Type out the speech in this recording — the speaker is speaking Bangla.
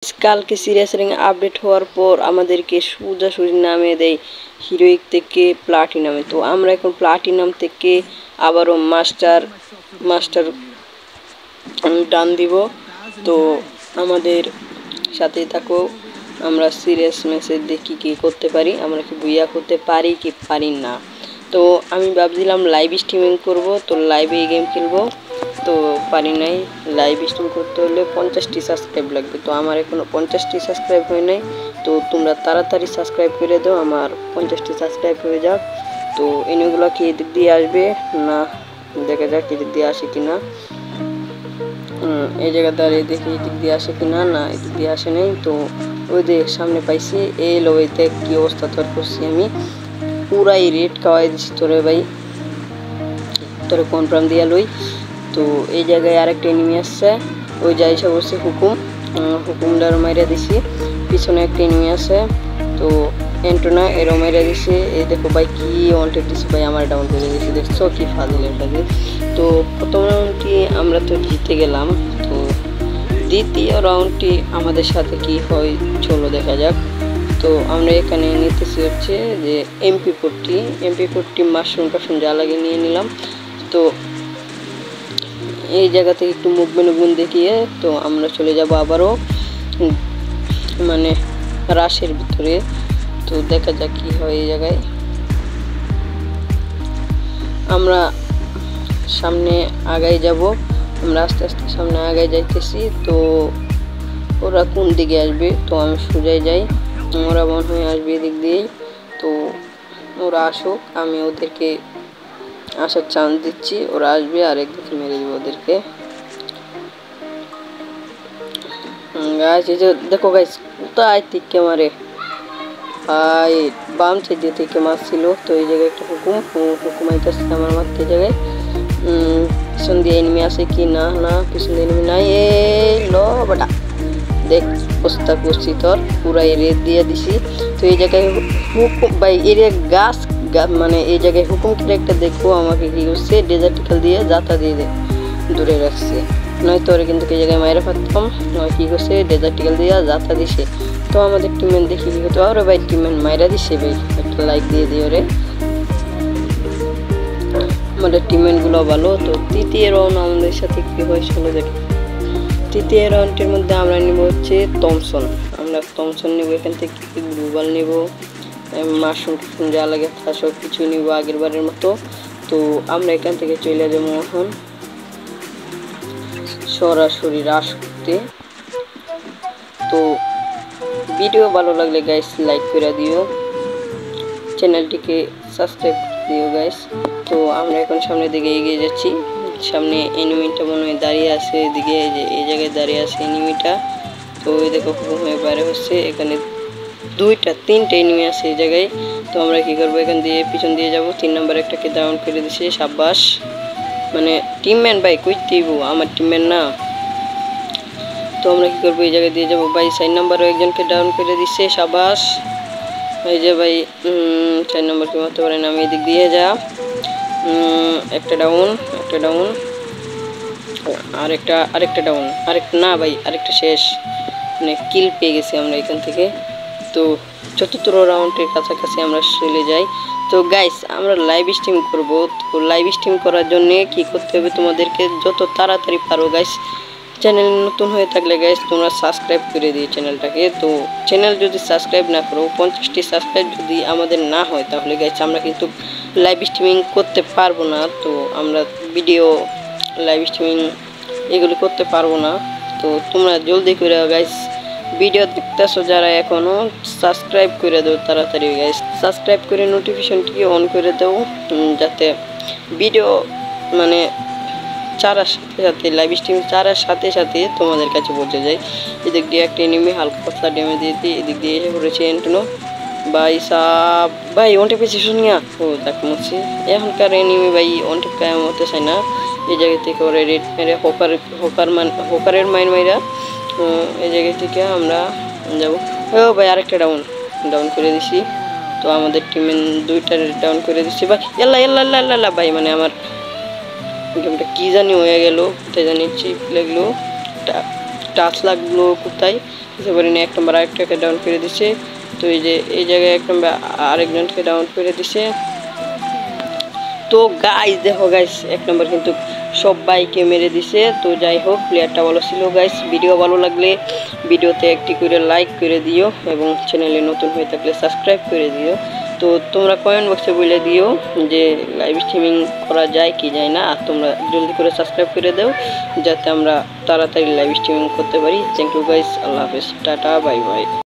কালকে সিরিয়াস র্যাঙ্ক আপডেট হওয়ার পর আমাদেরকে সোজাসুজি নামিয়ে দেয় হিরোইক থেকে প্লাটিনামে। তো আমরা এখন প্লাটিনাম থেকে আবারও মাস্টার ডান দিব। তো আমাদের সাথেই থাকো, আমরা সিরিয়াস ম্যাচে দেখি কি করতে পারি, আমরা কি বুইয়া করতে পারি কি পারি না। তো আমি ভাবছিলাম লাইভ স্ট্রিমিং করব, তো লাইভে এই গেম খেলবো, তো পারি নাই। লাইভ স্ট্রিম করতে হলে 50টি সাবস্ক্রাইব লাগবে, তো আমার এখনো 50টি সাবস্ক্রাইব হয় নাই। তো তোমরা তাড়াতাড়ি সাবস্ক্রাইব করে দাও, আমার 50টি সাবস্ক্রাইব হয়ে যাক। তো এনিগুলো কি এদিক দিয়ে আসবে না, দেখা যাক এদিক দিয়ে আসে কিনা। এই জায়গা দাঁড়িয়ে দেখি এদিক দিয়ে আসে কিনা, না এদিক দিয়ে আসে নাই। তো ওই যে সামনে পাইছি, এই লবিতে কি অবস্থা তোর করছি আমি, পুরাই রেড খাওয়াই দিছি তোরে ভাই, তোরে কনফার্ম দিয়া লই। তো এই জায়গায় আরেকটা এনিমি আসছে, ওই যাই এসে বসে হুকুমদার মাইরা দিছি। পিছনে একটা এনিমি আছে, তো এন্টোনা এরও মাইরা দিছে। এই দেখো ভাই কি ওয়ান্টেড দিছে ভাই, আমার ডাউন করে দিয়েছে, দেখছো কি ফাজিলের ফাজিল। তো প্রথম রাউন্ডটি আমরা তো জিতে গেলাম, তো দ্বিতীয় রাউন্ডটি আমাদের সাথে কি হয় চলো দেখা যাক। তো আমরা এখানে নিতেছি হচ্ছে যে এমপি40 মাশরুম যা লাগে নিয়ে নিলাম। তো এই জায়গা থেকে একটু মুভমেন্ট দেখিয়ে তো আমরা চলে যাব আবারও মানে রাশের ভিতরে। তো দেখা যাক কি হয়। এই জায়গায় আমরা সামনে আগাই যাব, আমরা আস্তে আস্তে সামনে আগাই যাইতেছি। তো ওরা কোন দিকে আসবে, তো আমি সোজাই যাই, ওরা মনে হয় আসবে এদিক দিয়েই। তো ওরা আসুক, আমি ওদেরকে আসার চান্স দিচ্ছি, ওরা আসবে আর একদিকে মেরে দেবো ওদেরকে। গাইস এই যে দেখো গাইস, কোথায় থেকে মারে ভাই, বাম সাইড থেকে মারছিল। তো এই জায়গায় একটা হুকুম আইতেছে আমার মারতে জায়গায়। পিছন দিয়ে এনিমি আছে কি না, না পিছন দিয়ে এনিমি নাই। এই লো বাটা দেখ অবস্থা করছি তোর, পুরা এরিয়া দিয়ে দিছি। তো এই জায়গায় হুকুম ভাই এরিয়া গাছ মানে এই জায়গায় হুকুম ক্যারেক্টার দেখবো আমাকে কি করছে, ডেজার্টিক্যাল দিয়ে জাতা দিয়ে দূরে রাখছে, নয়তো ওরা কিন্তু এই জায়গায় মায়েরা পারতাম। নয় কি করছে, ডেজার্টিক্যাল দিয়ে জাতা দিছে। তো আমাদের টিমমেট দেখি কি করতে, আরে ভাই টিমমেট মায়েরা দিছে ভাই, একটা লাইক দিয়ে দিই ওরে, আমাদের টিমমেটগুলো ভালো। তো তৃতীয় রাউন্ড আমাদের সাথে কি হয় চলো দেখি। তৃতীয় রাউন্ডের মধ্যে আমরা নিব হচ্ছে থমসন, আমরা থমসন নিব, এখান থেকে গ্লোবাল নিব, মাশরুম যা লাগে তা সব কিছু নিব আগের বারের মতো। তো আমরা এখান থেকে চলে যাবো এখন সরাসরি রাশ করতে। তো ভিডিও ভালো লাগলে গাইস লাইক করে দিও, চ্যানেলটিকে সাবস্ক্রাইব করে দিও গাইস। তো আমরা এখন সামনের দিকে এগিয়ে যাচ্ছি, সামনে এনিমিটা মনে হয় দাঁড়িয়ে আছে এদিকে, এই জায়গায় দাঁড়িয়ে আছে এনিমিটা। তো ওই দেখো হুকুম হয়ে বাইরে হচ্ছে, এখানে তিনটে এনিমি আছে এই জায়গায়। তো আমরা কি করবো, এখান দিয়ে পিছন দিয়ে যাব। 3 নম্বর একটাকে ডাউন করে দিছে, সাব্বাস, মানে টিমম্যান ভাই কই দিব, আমার টিমম্যান না। তো আমরা কি করবো, এই জায়গায় দিয়ে যাবো ভাই। 4 নম্বরও একজনকে ডাউন করে দিচ্ছে, সাব্বাস। এই যে ভাই 4 নম্বরকে মারতে পারেন, আমি এদিক দিয়ে যা, একটা ডাউন আরেকটা ডাউন, আরেকটা না ভাই, আরেকটা শেষ, মানে কিল পেয়ে গেছি আমরা এখান থেকে। তো চতুর্থ রাউন্ডের কাছাকাছি আমরা চলে যাই। তো গাইস আমরা লাইভ স্ট্রিম করব, তো লাইভ স্ট্রিম করার জন্য কি করতে হবে, তোমাদেরকে যত তাড়াতাড়ি পারো গাইস, চ্যানেল নতুন হয়ে থাকলে গাইস তোমরা সাবস্ক্রাইব করে দিও চ্যানেলটাকে। তো চ্যানেল যদি সাবস্ক্রাইব না করো, 50টি সাবস্ক্রাইব যদি আমাদের না হয়, তাহলে গাইস আমরা কিন্তু লাইভ স্ট্রিমিং করতে পারবো না। তো আমরা ভিডিও লাইভ স্ট্রিমিং এগুলো করতে পারবো না। তো তোমরা জলদি করে গাইস ভিডিও দেখতেছো যারা এখনো, সাবস্ক্রাইব করে দাও তাড়াতাড়ি গাইস, সাবস্ক্রাইব করে নোটিফিকেশনটিকে অন করে দাও, যাতে ভিডিও মানে চারার সাথে সাথে লাইভ স্ট্রিম চারার সাথে সাথে তোমাদের কাছে পৌঁছে যায়। এদিক দিয়ে একটা এনিমি হালকা পাতলা ড্যামেজ দিয়েছি, এদিক দিয়ে এসে পড়েছে এন্টনো ভাই সাব, ভাই ওয়ান টেপেছি শুনিয়া। ও দেখ মরছি, এখনকার এনিমি ভাই ওয়ান টেপ কায়েম হতে চায় না। এই জায়গা থেকে ওরা রেড মেরে হোকারের মাইন মাইরা এই জায়গা থেকে আমরা যাবো। ও ভাই আরেকটা ডাউন করে দিছি। তো আমাদের টিমে 2টা ডাউন করে দিচ্ছি ভাই, এল্লা ভাই, মানে আমার গেমটা কি জানি হয়ে গেল, কোথায় জানি চিপ লাগলো, টাচ লাগলো কোথায় বুঝতে পারিনি। 1 নম্বর আরেকটাকে ডাউন করে দিছে। তো এই যে এই জায়গায় 1 নম্বর আরেকজনকে ডাউন করে দিছে। তো গাইস দেখো গাইস 1 নম্বর কিন্তু সবাইকে মেরে দিছে। তো যাই হোক প্লেয়ারটা ভালো ছিল গাইস। ভিডিও ভালো লাগলে ভিডিওতে একটি করে লাইক করে দিও এবং চ্যানেলে নতুন হয়ে থাকলে সাবস্ক্রাইব করে দিও। তো তোমরা কমেন্ট বক্সে বলে দিও যে লাইভ স্ট্রিমিং করা যায় কি যায় না, আর তোমরা জলদি করে সাবস্ক্রাইব করে দাও যাতে আমরা তাড়াতাড়ি লাইভ স্ট্রিমিং করতে পারি। থ্যাংক ইউ গাইস, আল্লাহ হাফেজ, টাটা বাই বাই।